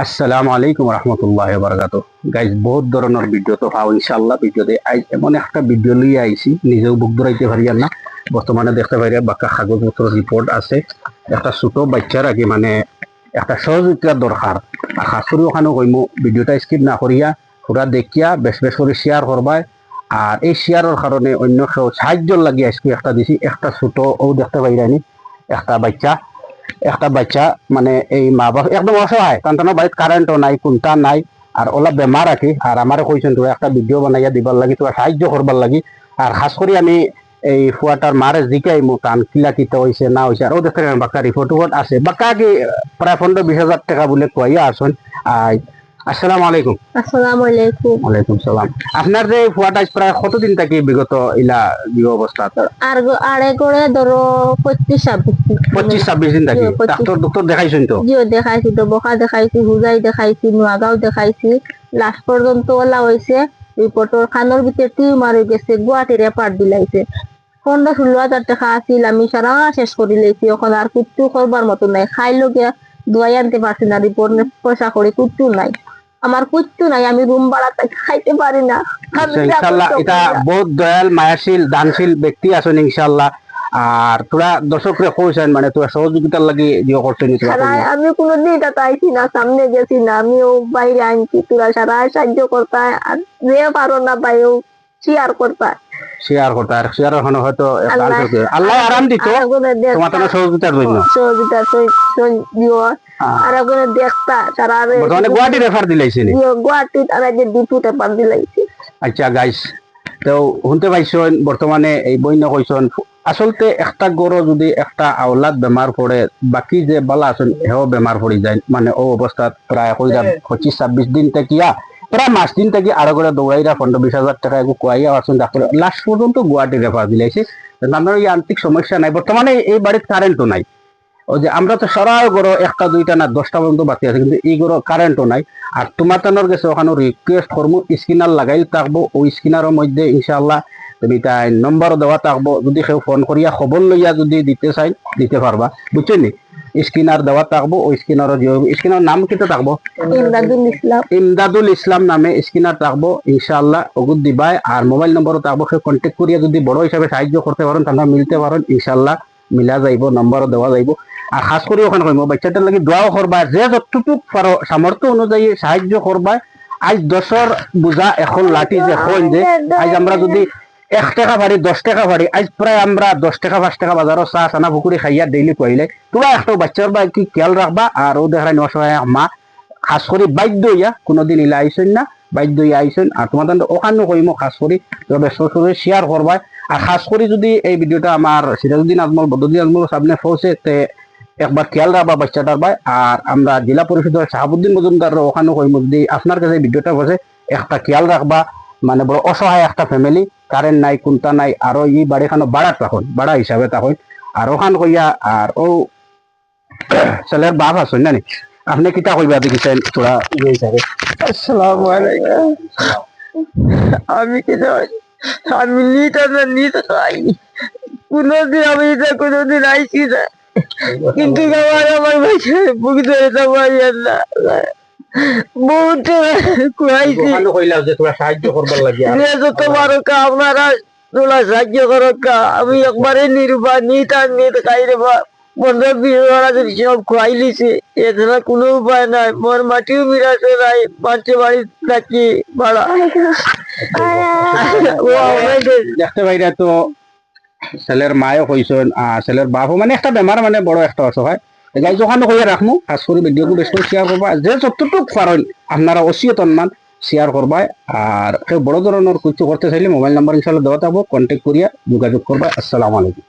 আসসালামু আলাইকুম রহমতুল্লাহ বারাকাত। গাইজ বহুত ধরনের ভিডিও তো পাও ইনশাল্লাহ। ভিডিওতে এমন একটা ভিডিও লিয়ে আইছি, নিজেও বুক ধরাইতে পারি না। বর্তমানে দেখতে পারি বাক্কা কাগজপত্র রিপোর্ট আছে। একটা ছোট বাচ্চার আগে মানে একটা সহযোগিতার দরকার। আর খাস করে ওখানে কইমু ভিডিওটা স্কিপ না করিয়া পুরা দেখিয়া বেশ বেশ করে শেয়ার করবাই। আর এই শেয়ারের কারণে অন্য কেউ সাহায্য লাগিয়ে আজকে একটা দিছি। একটা ছোট ও দেখতে পাইরানি একটা বাচ্চা মানে এই মা বাবা একদম অসহায়, কারণ বাড়িতে কারেন্টও নাই, কোনটা নাই। আর ওলা বেমার রাখি আর আমার কইছেন তোরা একটা ভিডিও বানাইয়া দিবার লাগি, তোরা সাহায্য করবার লাগি। আর খাস করে আমি এই ফুয়াটার মারে জিকাই মো কান কিলা কিতা হয়েছে না হয়েছে। আর ও দেখতে বাক্কা রিপোর্ট আছে বাক্কা কি প্রায় 15-20 হাজার টাকা বলে কইয়া আসুন। আসসালামু আলাইকুম। আসসালামু আলাইকুম। ওয়ালাইকুম সালাম। আপনার যে ফুয়াটা প্রায় কতদিন থেকে বিগত ইলা বিয়ে অবস্থা? আর আড়ে করে ধরো 25-26 দিন থাকি। ডাক্তার দেখাইছেন তো? জিও দেখাইছি, তো বকা দেখাইছি, হুজাই দেখাইছি, নোয়াগাঁও দেখাইছি। লাস্ট পর্যন্ত ওলা হয়েছে রিপোর্টর খানোর ভিতরে টিউমার হয়ে গেছে, গুয়াহাটি রেফার দিলাইছে। 15-16 হাজার টাকা আছিল, আমি সারা শেষ করে লাইছি। এখন আর কুট্টু করবার মতো নাই, খাইলো গিয়া দোয়াই আনতে পারছি না, রিপোর্ট পয়সা করে কুট্টু নাই, আমার কুট্টু নাই, আমি রুম ভাড়া খাইতে পারি না। ইনশাআল্লাহ এটা বহুত দয়াল মায়াশীল দানশীল ব্যক্তি আছেন ইনশাআল্লাহ। আর তোরা দর্শকরে কইছেন মানে তোরা সহযোগিতার লাগি জিও করছেন। আমি কোনোদিন এটা চাইছি না, সামনে গেছি না, আমিও বাইরে আনছি, তোরা সারা সাহায্য করতে আর যে পারো না বাইও শেয়ার করতে আর শেয়ার ওখানে হয়তো আল্লাহ আরাম দিত তোমার তো সহযোগিতার জন্য দিও। আর ওখানে দেখতা সারা বর্তমানে গুয়াহাটি রেফার দিলাইছে নি? গুয়াহাটি তারা যে ডিপু রেফার দিলাইছে। আচ্ছা গাইস, তো শুনতে পাইছেন বর্তমানে এই বইন কইছেন আসলতে একটা গরু যদি একটা আওলাদ বেমার পড়ে বাকি যে বালা আছেন হেও বেমার পড়ি যায়, মানে ও অবস্থাত প্রায় 25-26 দিন থেকিয়া প্রায় মাস দিন থেকে আরো করে দৌড়াইরা 15-20 হাজার টাকা কুয়াইয়া আসছেন ডাক্তার লাস্ট পর্যন্ত গুয়াহাটি রেফার দিলাইছে। আপনার এই আর্থিক সমস্যা নাই, বর্তমানে এই বাড়ির কারেন্টও নাই। ওই যে আমরা তো সরাই গরো 1টা 2টা না 10টা পর্যন্ত বাতি আছে, কিন্তু এই গরো কারেন্টও নাই। আর তোমার টানোর গেছে ওখানে রিকোয়েস্ট করবো স্ক্রিনার লাগাই থাকবো, ওই স্ক্রিনারের মধ্যে ইনশাআল্লাহ তুমি তাই নম্বর দেওয়া থাকবো, যদি কেউ ফোন করিয়া খবর লইয়া যদি দিতে চাই দিতে পারবা, বুঝছেন নি? স্ক্রিনার দেওয়া থাকবো, ওই স্ক্রিনার নাম কিটা থাকবো ইমদাদুল ইসলাম নামে স্ক্রিনার থাকবো ইনশাআল্লাহ, ওগুদ দিবাই। আর মোবাইল নম্বরও থাকবো, সে কন্ট্যাক্ট করিয়া যদি বড় হিসাবে সাহায্য করতে পারেন তাহলে মিলতে পারেন ইনশাআল্লাহ, মিলা যাইব, নম্বরও দেওয়া যাইব। আর খাস করে ওখানে কইব বাচ্চাটার লাগি দোয়াও করবা, যে যতটুক পারো সামর্থ্য অনুযায়ী সাহায্য করবা। আজ 10 বুঝা এখন লাঠি যে হল যে আজ আমরা যদি 1 টাকা ভাড়ি 10 টাকা ভাড়ি, আজ প্রায় আমরা 10 টাকা 5 টাকা বাজারও চা চানা পুকুরি খাইয়া ডেইলি কইলে তোরা একটা বাচ্চার বা কি খেয়াল রাখবা। আর ও দেখাই অসহায় মা খাস করে বাধ্য হইয়া কোনোদিন ইলা আইসেন না, বাধ্য হইয়া আইসেন। আর তোমাদের ওখানে কইমো খাস করি তবে সরাসরি শেয়ার করবা। আর খাস করে যদি এই ভিডিওটা আমার সিরাজউদ্দিন আজমল বদরুদ্দিন আজমল সামনে পৌঁছে তে একবার খেয়াল রাখবা বাচ্চাটার ভাই। আর আমরা জেলা পরিষদের শাহাবুদ্দিন মজুমদার ওখানে কইমো যদি আপনার কাছে ভিডিওটা বসে একটা খেয়াল রাখবা, মানে বড় অসহায় একটা ফ্যামিলি, কারেন্ট নাই, কোনটা নাই। আরো এই বাড়িখানো ভাড়া তখন ভাড়া হিসাবে তখন আর ওখান কইয়া আর ও ছেলের বাপ আছেন না নি, আপনি কিতা কইবা দেখিছেন তোরা ইয়ে হিসাবে? আসসালামু আলাইকুম। আমি আমি নিতে চাইনি কোনোদিন, আমি কোনোদিন আইছি না, কিন্তু আমার ভাইকে বুক ধরে পারি না। বহুত কুয়াইছি তোমারও কা আপনারা তোলা সাহায্য করো কা, আমি একবারে নিরুপা নিতে খাইরে বা 15-20 সব খুয়াই লিছি, এছাড়া কোনো উপায় নাই। মোর মাটিও মিরাতে নাই, পাঁচে বাড়ি থাকি ভাড়া। দেখতে পাইরা তো ছেলের মায়ও কইছেন আর ছেলের বাপও মানে একটা বেমার, মানে বড় একটা অসহায়। গাইজ ওখানে কইয়া রাখমু, খাস করে ভিডিওকে বেশি শেয়ার করবা, যে যতটুকু পারেন আপনারা অসিয়তমান শেয়ার করবা। আর কেউ বড় ধরনের কিছু করতে চাইলে মোবাইল নাম্বার ইনশাআল্লাহ দেওয়া থাকবো, কন্ট্যাক্ট করিয়া যোগাযোগ করবা। আসসালামু আলাইকুম।